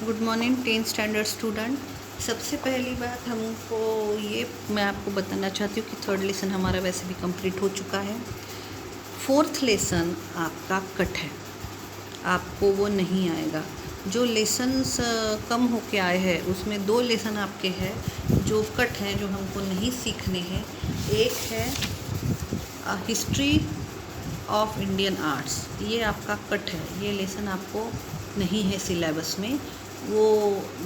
Good morning 10th standard student. सबसे पहली बात हमको ये मैं आपको बताना चाहती हूँ कि थर्ड लेसन हमारा वैसे भी कंप्लीट हो चुका है। फोर्थ लेसन आपका कट है, आपको वो नहीं आएगा। जो लेसन्स कम होके आए हैं उसमें 2 लेसन आपके हैं जो कट हैं, जो हमको नहीं सीखने हैं। एक है हिस्ट्री ऑफ इंडियन आर्ट्स, ये आपका कट है, ये लेसन आपको नहीं है सिलेबस में, वो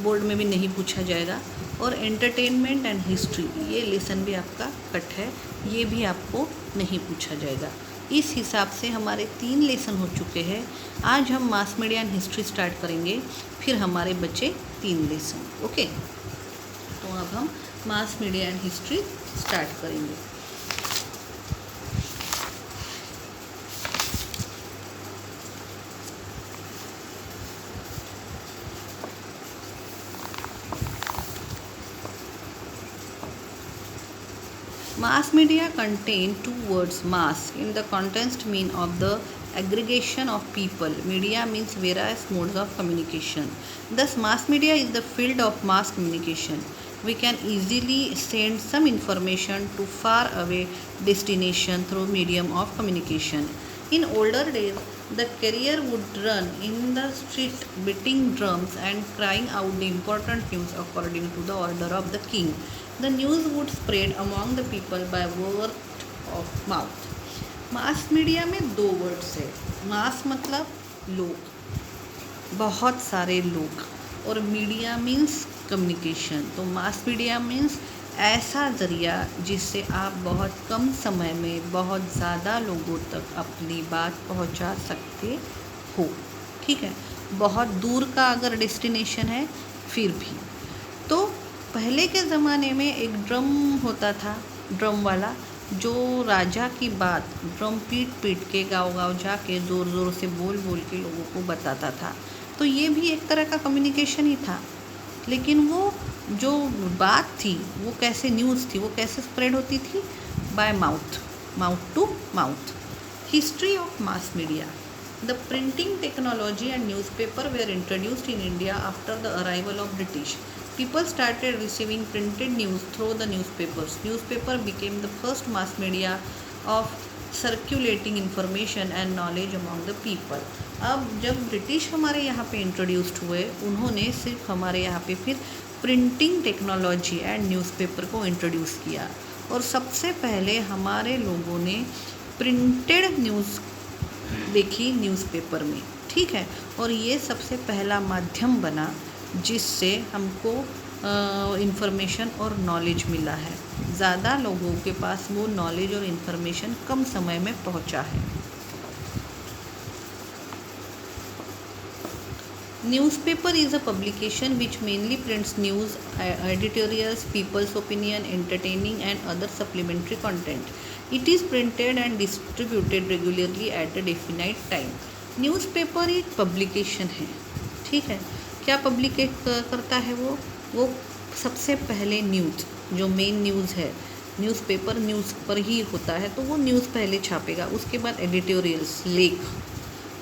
बोर्ड में भी नहीं पूछा जाएगा। और एंटरटेनमेंट एंड हिस्ट्री, ये लेसन भी आपका कट है, ये भी आपको नहीं पूछा जाएगा। इस हिसाब से हमारे 3 लेसन हो चुके हैं। आज हम mass media and history start करेंगे, फिर हमारे बचे 3 लेसन। ओके, तो अब हम mass media and history start करेंगे। Mass media contain 2 words, mass in the context mean of the aggregation of people. Media means various modes of communication. Thus, mass media is the field of mass communication. We can easily send some information to far away destination through medium of communication. In older days, the carrier would run in the street beating drums and crying out the important news according to the order of the king. The news would spread among the people by word of mouth. Mass media में 2 words है। मास मतलब लोग, बहुत सारे लोग, और media means communication. तो mass media means ऐसा ज़रिया जिससे आप बहुत कम समय में बहुत ज़्यादा लोगों तक अपनी बात पहुंचा सकते हो। ठीक है, बहुत दूर का अगर डेस्टिनेशन है फिर भी। तो पहले के ज़माने में एक ड्रम होता था, ड्रम वाला, जो राजा की बात ड्रम पीट पीट के गाँव जाके ज़ोर ज़ोर से बोल बोल के लोगों को बताता था। तो ये भी एक तरह का कम्युनिकेशन ही था, लेकिन वो जो बात थी वो कैसे न्यूज़ थी, वो कैसे स्प्रेड होती थी? By mouth, mouth to mouth. History of mass media. The printing technology and newspaper were introduced in India after the arrival of British. People started receiving printed news through the newspapers. Newspaper became the first mass media of circulating information and knowledge among the people. अब जब British हमारे यहाँ पे introduced हुए, उन्होंने सिर्फ हमारे यहाँ पे फिर प्रिंटिंग टेक्नोलॉजी एंड न्यूज़पेपर को इंट्रोड्यूस किया, और सबसे पहले हमारे लोगों ने प्रिंटेड न्यूज़ देखी न्यूज़पेपर में। ठीक है, और ये सबसे पहला माध्यम बना जिससे हमको इन्फॉर्मेशन और नॉलेज मिला है। ज़्यादा लोगों के पास वो नॉलेज और इन्फॉर्मेशन कम समय में पहुंचा है। Newspaper is a publication which mainly prints news, editorials, people's opinion, entertaining and other supplementary content. It is printed and distributed regularly at a definite time. Newspaper एक publication है। ठीक है, क्या पब्लिकेट करता है वो सबसे पहले न्यूज़, जो मेन न्यूज़ है, न्यूज़पेपर न्यूज़ पर ही होता है, तो वो न्यूज़ पहले छापेगा। उसके बाद एडिटोरियल्स, लेख,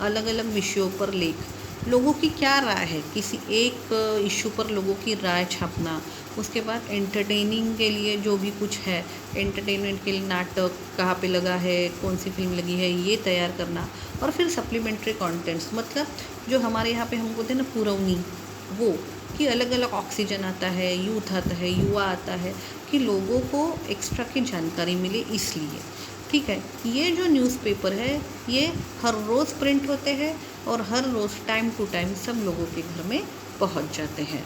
अलग अलग विषयों पर लेख, लोगों की क्या राय है, किसी एक इशू पर लोगों की राय छापना। उसके बाद एंटरटेनिंग के लिए जो भी कुछ है, एंटरटेनमेंट के लिए नाटक कहाँ पे लगा है, कौन सी फिल्म लगी है, ये तैयार करना। और फिर सप्लीमेंट्री कंटेंट्स, मतलब जो हमारे यहाँ पे हम बोलते हैं ना पुरवनी, वो कि अलग अलग ऑक्सीजन आता है, यूथ आता है, युवा आता है, कि लोगों को एक्स्ट्रा की जानकारी मिले इसलिए। ठीक है, ये जो न्यूज़पेपर है ये हर रोज़ प्रिंट होते हैं और हर रोज़ टाइम टू टाइम सब लोगों के घर में पहुंच जाते हैं।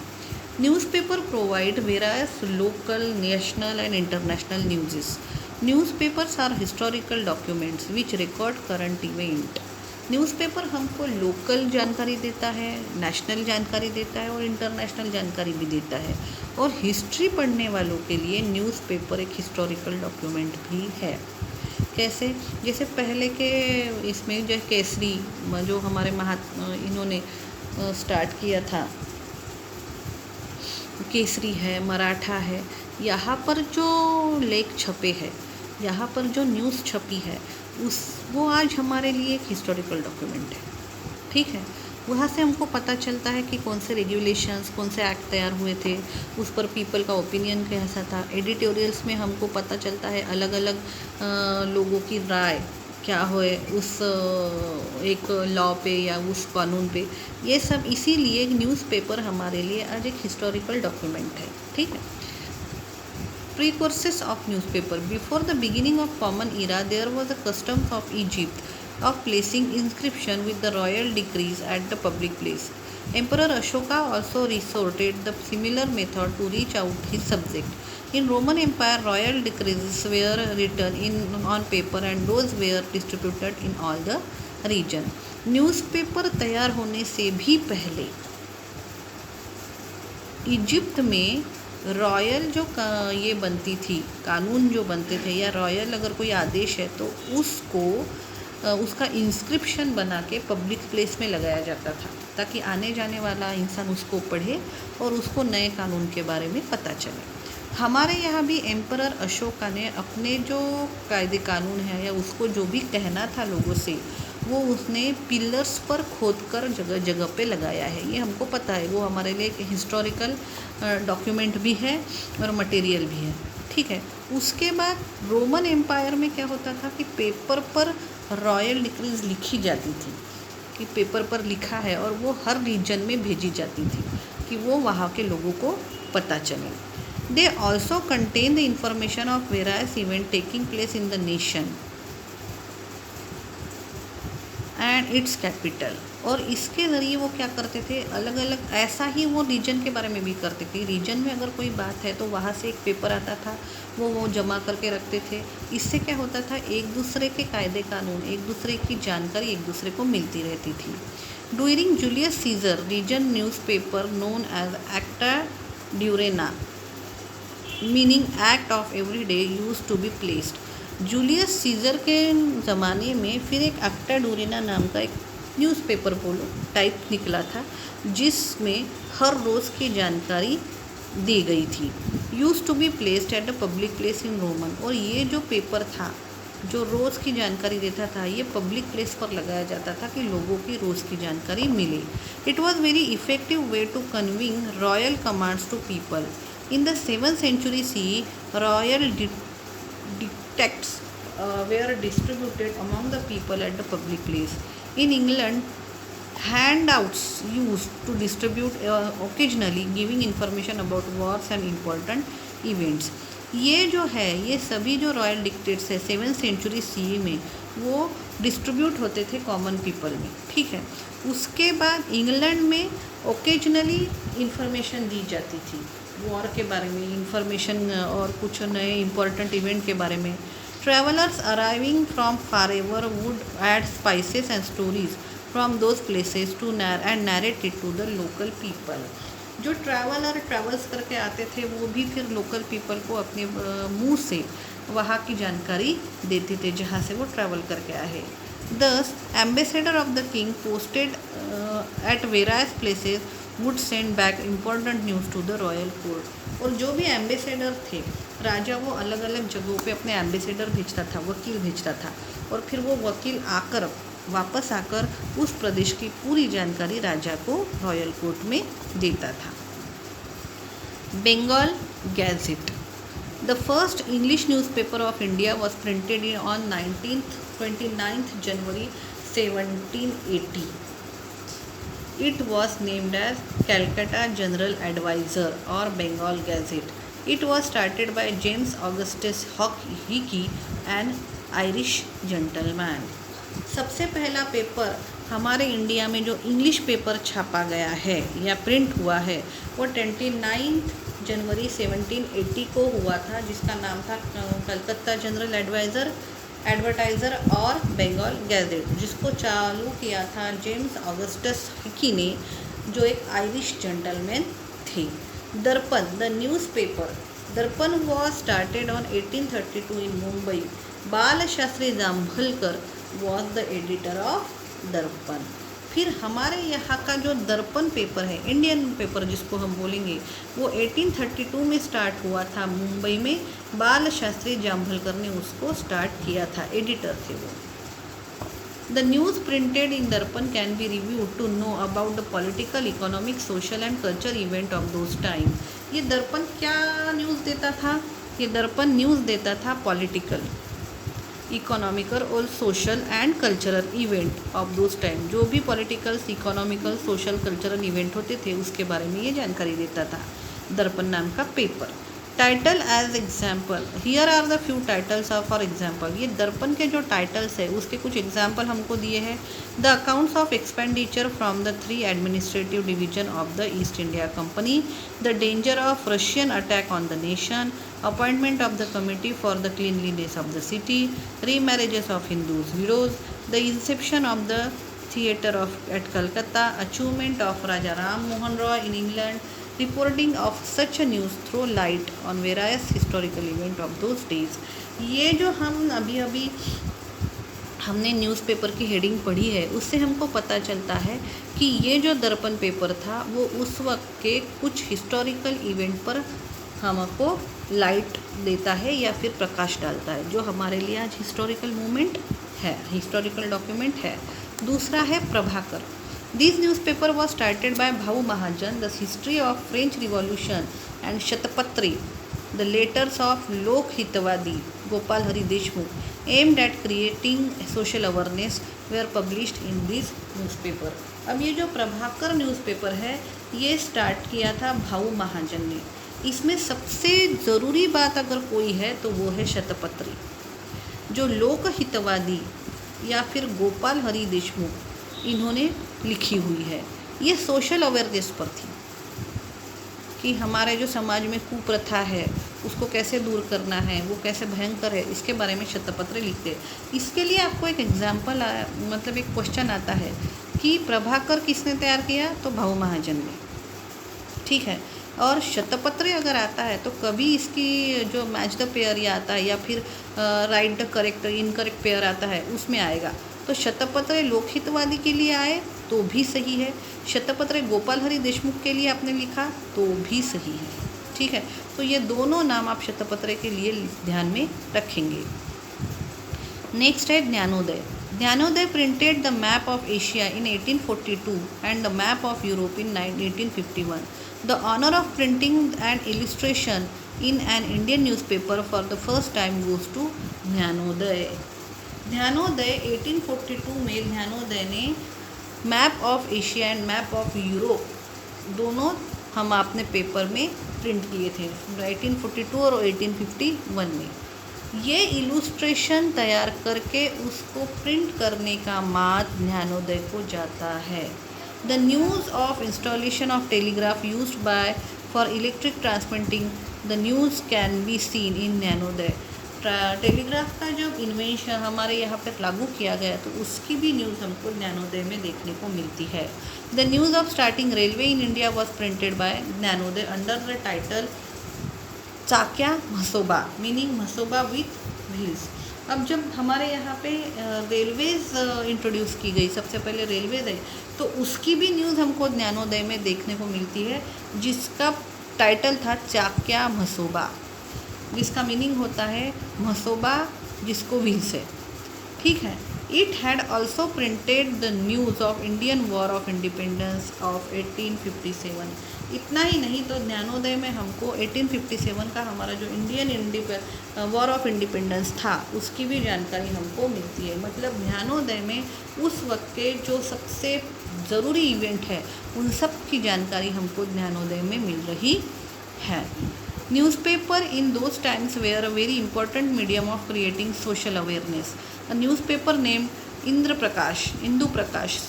Newspaper provide various local, national and international news. Newspapers are historical documents which record current event. न्यूज़पेपर हमको लोकल जानकारी देता है, नेशनल जानकारी देता है और इंटरनेशनल जानकारी भी देता है। और हिस्ट्री पढ़ने वालों के लिए न्यूज़पेपर एक हिस्टोरिकल डॉक्यूमेंट भी है। कैसे? जैसे पहले के इसमें जो केसरी, जो हमारे इन्होंने स्टार्ट किया था, केसरी है, मराठा है, यहाँ पर जो लेख छपे हैं, यहाँ पर जो न्यूज़ छपी है, वो आज हमारे लिए एक हिस्टोरिकल डॉक्यूमेंट है। ठीक है, वहाँ से हमको पता चलता है कि कौन से रेगुलेशंस, कौन से एक्ट तैयार हुए थे, उस पर पीपल का ओपिनियन कैसा था। एडिटोरियल्स में हमको पता चलता है अलग अलग लोगों की राय क्या होए उस एक लॉ पे या उस कानून पे। ये सब इसीलिए एक न्यूज़पेपर हमारे लिए आज एक हिस्टोरिकल डॉक्यूमेंट है, ठीक है। Precursors of newspaper. Before the beginning of common era, there was a custom of Egypt of placing inscription with the royal decrees at the public place. Emperor Ashoka also resorted the similar method to reach out his subject. In Roman Empire, royal decrees were written on paper and those were distributed in all the region. Newspaper तैयार होने से भी पहले Egypt में royal जो ये बनती थी, कानून जो बनते थे या रॉयल अगर कोई आदेश है तो उसको उसका इंस्क्रिप्शन बना के पब्लिक प्लेस में लगाया जाता था ताकि आने जाने वाला इंसान उसको पढ़े और उसको नए कानून के बारे में पता चले। हमारे यहाँ भी एम्परर अशोका ने अपने जो कायदे कानून है या उसको जो भी कहना था लोगों से वो उसने पिलर्स पर खोदकर जगह जगह पे लगाया है। ये हमको पता है, वो हमारे लिए एक हिस्टोरिकल डॉक्यूमेंट भी है और मटेरियल भी है, ठीक है। उसके बाद रोमन एम्पायर में क्या होता था कि पेपर पर रॉयल डिक्रीज लिखी जाती थी कि पेपर पर लिखा है और वो हर रीजन में भेजी जाती थी कि वो वहाँ के लोगों को पता चले। They also contain the information of various event taking place in the nation and it's capital. और इसके ज़रिए वो क्या करते थे, अलग अलग ऐसा ही वो रीजन के बारे में भी करते थे। रीजन में अगर कोई बात है तो वहाँ से एक पेपर आता था, वो जमा करके रखते थे। इससे क्या होता था, एक दूसरे के कायदे कानून, एक दूसरे की जानकारी एक दूसरे को मिलती रहती थी। During Julius Caesar region newspaper known as Acta Diurna meaning act of every day use to be placed. Julius Caesar के ज़माने में फिर एक एक्टा ड्यूरेना नाम का एक न्यूज़पेपर बोलो टाइप निकला था जिसमें हर रोज़ की जानकारी दी गई थी। Use to be placed at the public place in Roman. और ये जो पेपर था जो रोज़ की जानकारी देता था ये पब्लिक प्लेस पर लगाया जाता था कि लोगों की रोज़ की जानकारी मिले। It was very effective way to conveying royal commands to people. In the 7th century CE, royal texts were distributed among the people at the public place. In England, handouts used to distribute occasionally, giving information about wars and important events. ये जो है ये सभी जो royal dictates है 7th century CE में वो distribute होते थे कॉमन पीपल में, ठीक है। उसके बाद इंग्लैंड में ओकेजनली इंफॉर्मेशन दी जाती थी वॉर के बारे में, इंफॉर्मेशन और कुछ नए इम्पोर्टेंट इवेंट के बारे में। Travellers arriving from far ever would add spices and stories from those places to and narrate it to the local people. जो ट्रैवल्स करके आते थे वो भी फिर लोकल पीपल को अपने मुंह से वहाँ की जानकारी देते थे जहाँ से वो ट्रैवल करके आए। दस ambassador of the king posted at various places would send back important news to the royal court. और जो भी एम्बेसडर थे राजा वो अलग अलग जगहों पे अपने एम्बेसडर भेजता था, वकील भेजता था और फिर वो वकील आकर वापस आकर उस प्रदेश की पूरी जानकारी राजा को रॉयल कोर्ट में देता था। Bengal gazette the first English newspaper of India was printed on 29th January 1780. It was named as Calcutta General Advisor or Bengal Gazette. It was started by James Augustus Hickey, an Irish gentleman. सबसे पहला paper हमारे India में जो English paper छापा गया है या print हुआ है वो 29 जनवरी 1780 को हुआ था, जिसका नाम था कलकत्ता जनरल एडवर्टाइज़र और बंगाल गैजेट, जिसको चालू किया था जेम्स ऑगस्टस हिकी ने, जो एक आयरिश जेंटलमैन थे। Darpan the newspaper Darpan was started on 1832 in Mumbai. Bal Shastri Jambhekar was the editor of Darpan. फिर हमारे यहाँ का जो दर्पण पेपर है, इंडियन पेपर जिसको हम बोलेंगे, वो 1832 में स्टार्ट हुआ था मुंबई में। बाल शास्त्री जाम्भलकर ने उसको स्टार्ट किया था, एडिटर थे वो। The news printed in Darpan can be reviewed to know about the political, economic, social and cultural event of those time. ये दर्पण क्या न्यूज़ देता था? ये दर्पण न्यूज़ देता था पॉलिटिकल, इकोनॉमिकल और social and cultural event of those time. जो भी political, economical, social, cultural event होते थे उसके बारे में ये जानकारी देता था दर्पण नाम का पेपर। Title as example, here are the few titles of for example. ये दर्पण के जो टाइटल्स है उसके कुछ एग्जाम्पल हमको दिए हैं। The accounts of expenditure from the 3 administrative division of the East India Company, the danger of Russian attack on the nation, appointment of the committee for the cleanliness of the city, remarriages of Hindus widows, the inception of the theatre of at Calcutta, achievement of Raja Ram Mohan Roy in England, reporting of such news throw light on various historical event of those days. ये जो हम अभी हमने newspaper की heading पढ़ी है उससे हमको पता चलता है कि ये जो दर्पण पेपर था वो उस वक्त के कुछ हिस्टोरिकल इवेंट पर हमको लाइट देता है या फिर प्रकाश डालता है जो हमारे लिए आज हिस्टोरिकल मूवमेंट है, हिस्टोरिकल डॉक्यूमेंट है। दूसरा है Prabhakar. This newspaper was started by Bhau Mahajan, the history of French revolution and Shatpatri, the letters of Lok Hitwadi Gopal Hari Deshmukh aimed at creating social awareness were published in this newspaper. अब ये जो प्रभाकर न्यूज़पेपर है ये स्टार्ट किया था भाऊ महाजन ने। इसमें सबसे ज़रूरी बात अगर कोई है तो वो है शतपत्री, जो लोक हितवादी या फिर गोपाल हरि देशमुख इन्होंने लिखी हुई है। ये सोशल अवेयरनेस पर थी कि हमारे जो समाज में कुप्रथा है उसको कैसे दूर करना है, वो कैसे भयंकर है, इसके बारे में शतपत्र लिखते हैं। इसके लिए आपको एक एग्जाम्पल मतलब एक क्वेश्चन आता है कि प्रभाकर किसने तैयार किया, तो भाऊ महाजन ने, ठीक है। और शतपत्र अगर आता है तो कभी इसकी जो मैच द पेयर या आता है या फिर right the correct incorrect pair आता है उसमें आएगा। तो शतपत्र लोकहितवादी के लिए आए तो भी सही है, शतपत्र गोपाल हरि देशमुख के लिए आपने लिखा तो भी सही है, ठीक है। तो ये दोनों नाम आप शतपत्र के लिए ध्यान में रखेंगे। नेक्स्ट है Gyanodaya. Gyanodaya printed the map of Asia in 1842 and the map of Europe in 1851. The honor of printing an illustration in an Indian newspaper for the first time goes to Gyanodaya. Gyanodaya 1842 में ज्ञानोदय ने map of Asia and map of Europe दोनों हम अपने paper में print किए थे 1842 और 1851 में। ये इलुस्ट्रेशन तैयार करके उसको प्रिंट करने का मात ज्ञानोदय को जाता है। The news of installation of telegraph used by for electric transmitting the news can be seen in Gyanodaya. Telegraph का जब इन्वेंशन हमारे यहाँ पर लागू किया गया तो उसकी भी न्यूज़ हमको ज्ञानोदय में देखने को मिलती है। The news of starting railway in India was printed by Gyanodaya under the title Chakya Masoba, meaning Masoba with wheels. अब जब हमारे यहाँ पे रेलवेज़ इंट्रोड्यूस की गई, सबसे पहले रेलवेज़ आई, तो उसकी भी न्यूज़ हमको ज्ञानोदय में देखने को मिलती है जिसका टाइटल था चाक्या मसोबा, जिसका मीनिंग होता है मसोबा जिसको व्हील्स है, ठीक है। It had also printed the news of Indian war of independence of 1857। इतना ही नहीं तो ज्ञानोदय में हमको 1857 का हमारा जो इंडियन वॉर ऑफ इंडिपेंडेंस था उसकी भी जानकारी हमको मिलती है। मतलब ज्ञानोदय में उस वक्त के जो सबसे ज़रूरी इवेंट है उन सब की जानकारी हमको ज्ञानोदय में मिल रही है। Newspaper in those times were a very important medium of creating social awareness. A newspaper named Indra Prakash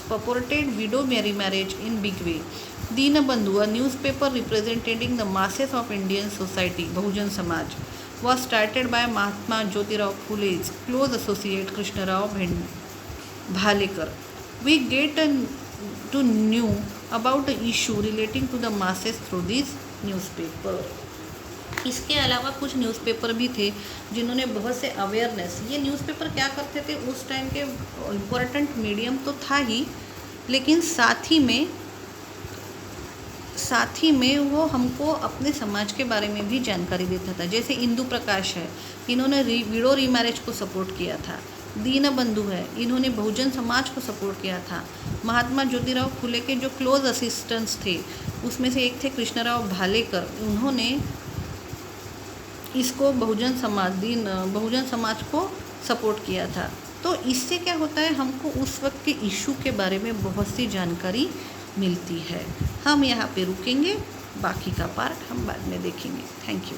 purported widow remarriage in big way. Dinabandhu, a newspaper representing the masses of Indian society, Bahujan Samaj, was started by Mahatma Jyotirao Phule's close associate Krishnarao Bhalekar. We get to know about the issue relating to the masses through this newspaper. इसके अलावा कुछ newspaper भी थे जिन्होंने बहुत से awareness, ये newspaper क्या करते थे उस टाइम के इम्पोर्टेंट मीडियम तो था ही, लेकिन साथ ही में वो हमको अपने समाज के बारे में भी जानकारी देता था। जैसे इंदु प्रकाश है, इन्होंने विडो रीमैरेज को सपोर्ट किया था। दीनबंधु है, इन्होंने बहुजन समाज को सपोर्ट किया था। महात्मा ज्योतिराव फुले के जो क्लोज असिस्टेंट्स थे उसमें से एक थे कृष्णराव भालेकर, उन्होंने इसको बहुजन समाज को सपोर्ट किया था। तो इससे क्या होता है, हमको उस वक्त के इशू के बारे में बहुत सी जानकारी मिलती है। हम यहाँ पे रुकेंगे, बाकी का पार्ट हम बाद में देखेंगे। Thank you.